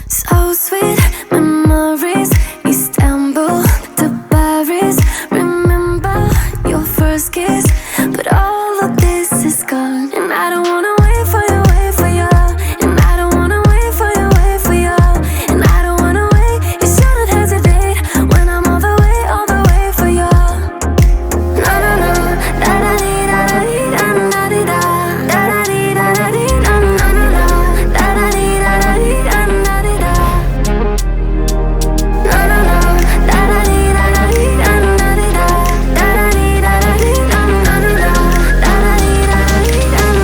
So sweet memories, Istanbul to Paris. Remember your first kiss, but all of this is gone. And I don't wanna wait for you, wait for you. And I don't wanna wait for you, wait for you. And I don't wanna wait, you shouldn't hesitate when I'm all the way for you. No, no, no, da-da-dee, da-da-dee, da-da-dee, da-da-dee, da-da-dee, no, no, no, no, da-da-dee, da-da-dee, da-da-dee, da. No, no, no, da-da-dee, da-da-dee, da-da-dee, da. Da-da-dee, da-da-dee, no, no, no, no, da-da-dee, da-da-dee, da-da-dee,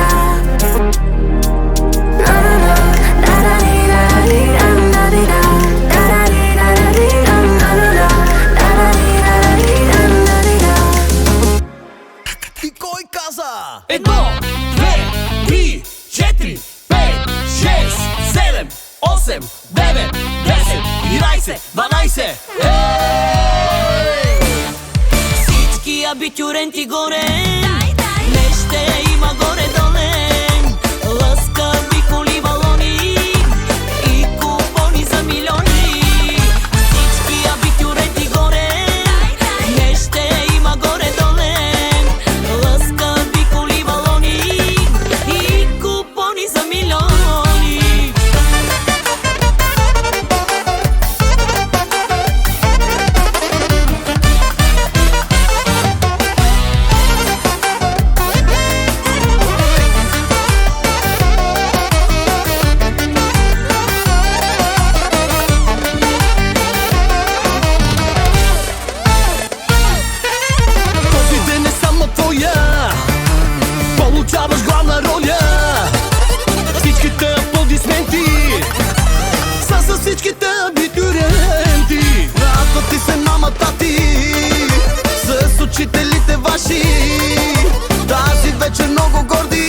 da. И кой каза? 1, 2, 3, 4, 5, 6, 7, 8, 9, 10, 11, 12. Всички абитюренти горе, не ще има горе-доле. Лъскави коли, балони и купони за милиони. Всички абитюренти горе, не ще има горе-доле. Лъскави коли, балони и купони за милиони. Този ден е само твоя, получаваш главна роля. Всичките аплодисменти са с всичките абитюренти. Радват ти се мама, тати, с учителите ваши. Тази вечер много горди